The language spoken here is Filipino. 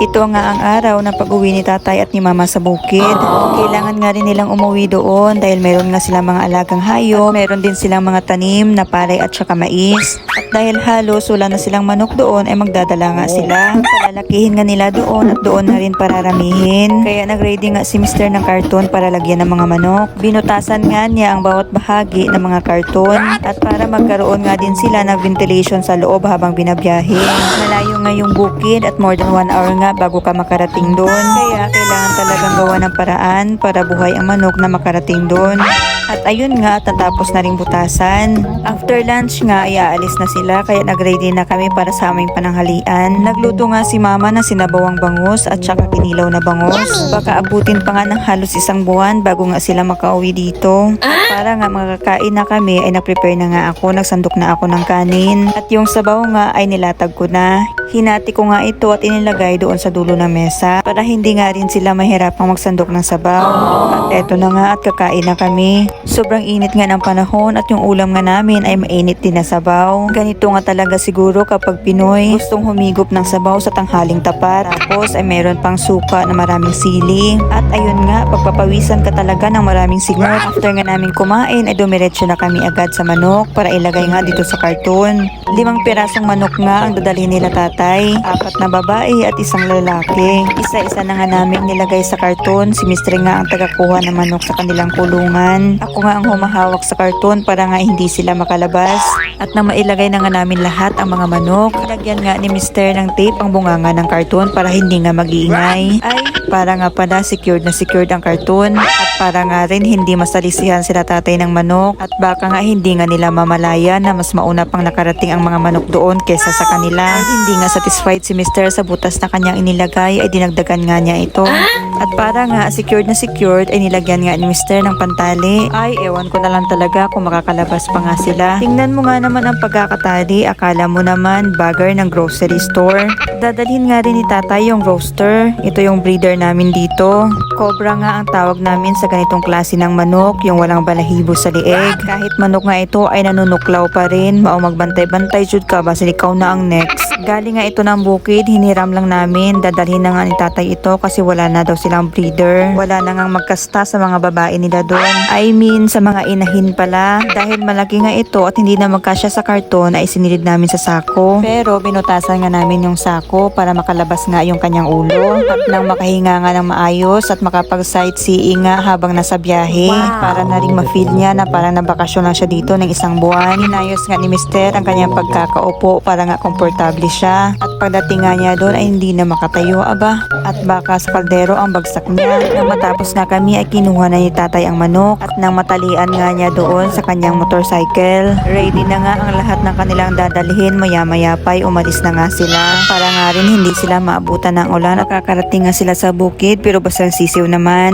ito nga ang araw na pag-uwi ni tatay at ni mama sa bukid. Kailangan nga rin nilang umuwi doon dahil meron nga silang mga alagang hayop, meron din silang mga tanim na palay at saka mais. At dahil halos wala na silang manok doon ay magdadala nga sila. Palalakihin nga nila doon at doon na rin pararamihin. Kaya nag-ready nga si Mr. ng karton para lagyan ng mga manok. Binutasan nga niya ang bawat bahagi ng mga karton at para magkaroon nga din sila ng ventilation sa loob habang binabiyahe. Malayo nga yung bukid at more than 1 hour nga bago ka makarating doon. Kaya kailangan talagang gawa ng paraan para buhay ang manok na makarating doon. At ayun nga, tatapos na rin butasan. After lunch nga, aalis na sila kaya nag-ready na kami para sa aming pananghalian. Nagluto nga si mama ng sinabawang bangus at saka kinilaw na bangus. Baka abutin pa nga ng halos 1 buwan bago nga sila makauwi dito. At para nga makakain na kami ay na-prepare na nga ako, nagsandok na ako ng kanin. At yung sabaw nga ay nilatag ko na. Hinati ko nga ito at inilagay doon sa dulo ng mesa para hindi nga rin sila mahirapang magsandok ng sabaw. At eto na nga at kakain na kami. Sobrang init nga ng panahon at yung ulam nga namin ay mainit din na sabaw. Ganito nga talaga siguro kapag Pinoy, gustong humigop ng sabaw sa tanghaling tapat. Tapos ay meron pang suka na maraming sili. At ayun nga, pagpapawisan ka talaga ng maraming sigot. After nga namin kumain ay dumiretso na kami agad sa manok para ilagay nga dito sa karton. 5 pirasong manok nga ang dadalhin nila tatay, 4 na babae at 1 lalaki. Isa-isa na nga namin nilagay sa karton. Si Mr. nga ang tagakuha ng manok sa kanilang kulungan. Ako nga ang humahawak sa karton para nga hindi sila makalabas. At nang mailagay na nga namin lahat ang mga manok, ilagyan nga ni Mr. ng tape ang bunganga ng karton para hindi nga mag-iingay. Ay, para nga pala secured na secured ang karton. At para nga rin hindi masalisihan sila tatay ng manok. At baka nga hindi nga nila mamalaya na mas mauna pang nakarating ang mga manok doon kesa sa kanila. Hindi nga satisfied si Mr. sa butas na kanyang inilagay ay dinagdagan nga niya ito. At para nga secured na secured ay nilagyan nga ni Mr. ng pantali. Ay, ewan ko na lang talaga kung makakalabas pa nga sila. Tingnan mo nga naman ang pagkakatali. Akala mo naman bagger ng grocery store. Dadalhin nga rin ni tatay yung roaster. Ito yung breeder namin dito. Cobra nga ang tawag namin sa ganitong klase ng manok, yung walang balahibo sa lieg. Kahit manok nga ito ay nanunuklaw pa rin. Mao magbantay-bantay jud ka basta ikaw na ang next. Galing nga ito ng bukid, hiniram lang namin. Dadalhin na nga ni tatay ito kasi wala na daw silang breeder. Wala na nga magkasta sa mga babae nila doon. I mean, sa mga inahin pala. Dahil malaki nga ito at hindi na magkasya sa karton ay sinilid namin sa sako. Pero binutasan nga namin yung sako para makalabas nga yung kanyang ulo. At nang makahinga nga ng maayos at makapag-sightseeing nga habang nasa biyahe. Para na rin ma-feel niya na parang nabakasyon lang siya dito ng 1 buwan. Inayos nga ni Mr. ang kanyang pagkakaupo para nga komportable siya. At pagdating nga niya doon ay hindi na makatayo aba. At baka sa kaldero ang bagsak niya. Nang matapos nga kami ay kinuha na ni tatay ang manok. At nang matalian nga niya doon sa kanyang motorcycle. Ready na nga ang lahat ng kanilang dadalhin. Maya-maya pa'y umalis na nga sila. Para nga rin hindi sila maabutan ng ulan at kakarating nga sila sa bukid pero basta sisiw naman.